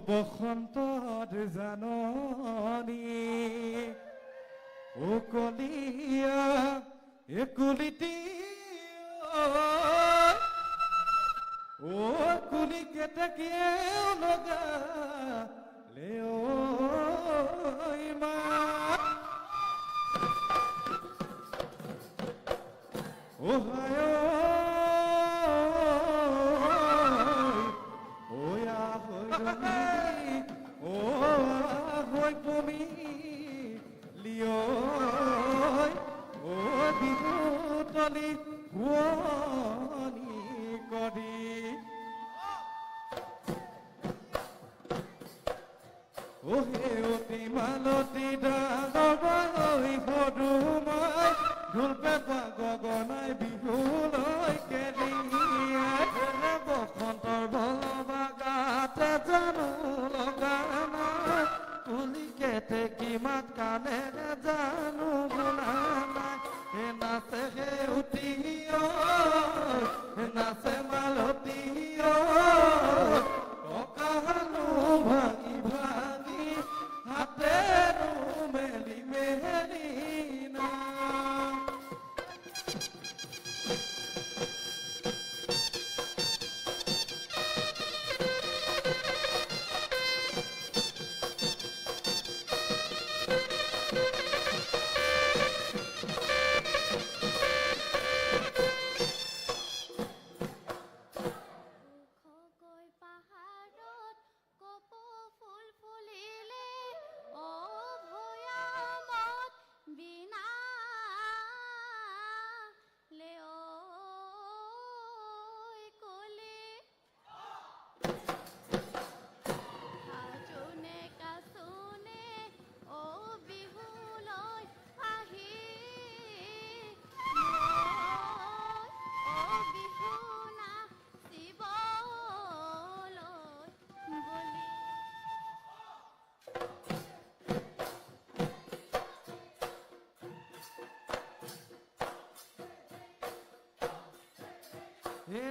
বসন্তত জাননী ও কলিয়া একুলিটি ও কুলি কেটকিয়ে লগা লেও মা ও হায় ওয়া হই ও হই তুমি লিও ও বিভূতলি হুৱনি কৰি ও হে অতি মালতী ডাঙৰ সৰু মই ঢোল পেঁপা গগনাই বিহুলৈ কেৰিয়াই বসন্তৰ ভলবা গাতে জানো লগা নাই কুলি কেতেকী মাত কাণেৰে জানো শুনা নাই নাচে সেউতী নাচে মালতী কঁকালো ভাঙি ভাঙি হাতেৰো মেলি মেলি না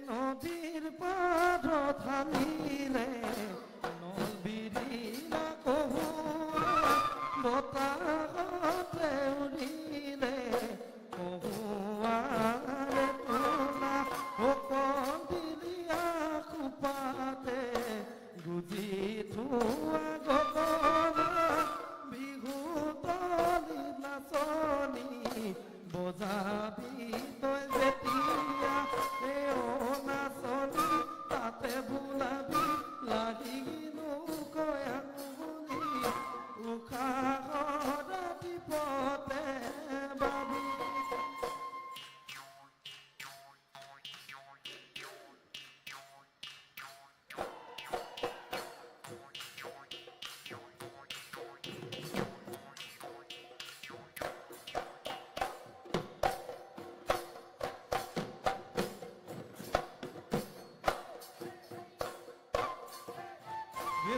নদীৰ পাৰত থামিলে নলবিৰি কহুৱা বতাহতে উৰিলে কহুৱাৰে তোলা কন্দিলীয়া খোপাতে গুজি থোৱা গগনা বিহু তলি নাচনি বজাবি তই যেতিয়া নাচনি তাতে বোলাবি লাগিনো কয়া বুলি উশাহ ৰাতিপতে বাবি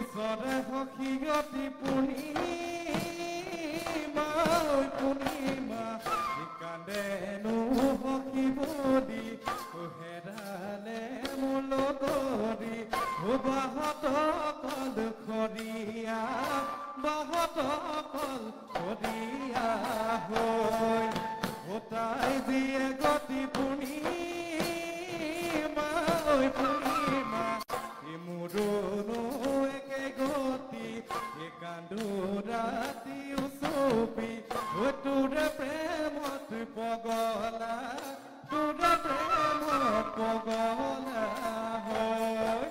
সৰে সখীয়তি পূৰ্ণিমা পূৰ্ণিমা কান্দেনো সখী বুলি হেৰালে মূল কৰি বাহত কল খৰিয়া বাহত কল খৰিয়া হৈ তাই দিয়ে গতি পূৰ্ণিমা পূৰ্ণিমা মোৰো গতি কান্দো ৰাতি উচপি তোৰে প্ৰেমত পগলা তোৰে প্ৰেমত পগলা হয়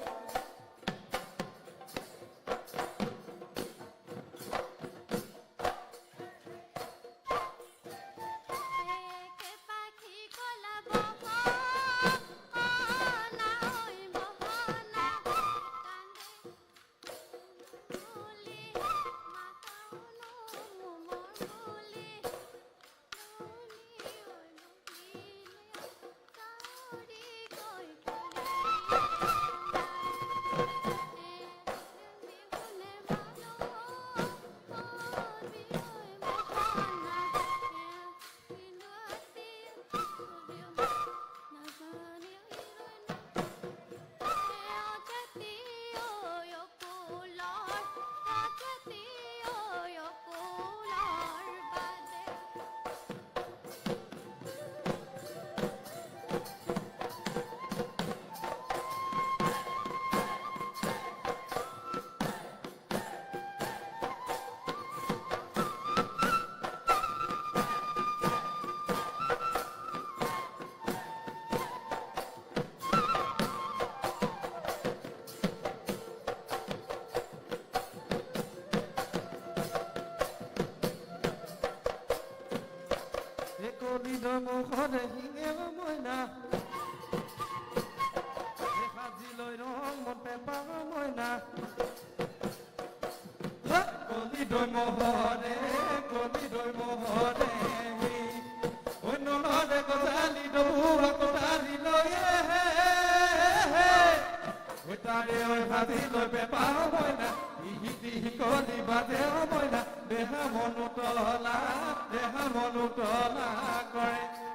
কলিডৰ মুখতে শিঙে মইনা সাজি লৈ ৰং মন পেপা মইনা কলিডৰ মুখতে নলৰে গজালি ডবুৱা কটালি লৈ তাৰে সাজি লৈ পেপা মইনা ইহি কলি বাজে মইনা দেহা মনুতলা কৰে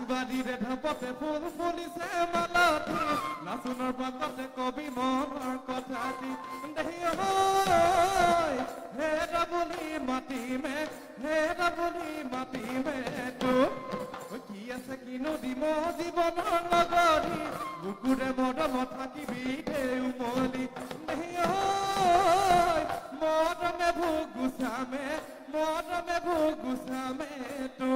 বাদিৰে ঢাপতে ফুল ফুলিছে মালতী নাচোনৰ পাততে কবি মনৰ কথাটি হে ডাবলি মাতিমে তো কি আছে কিনো দিম জীৱনৰ লগৰী বুকুৰে মৰম থাকিবি দে উমলি মৰমে ভোগ গুচামে তো মৰমে ভোগ গুচামে তো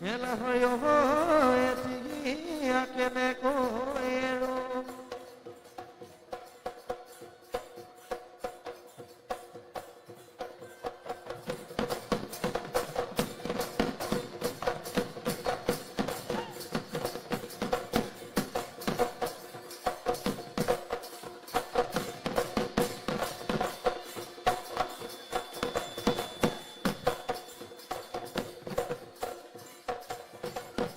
Ela foi o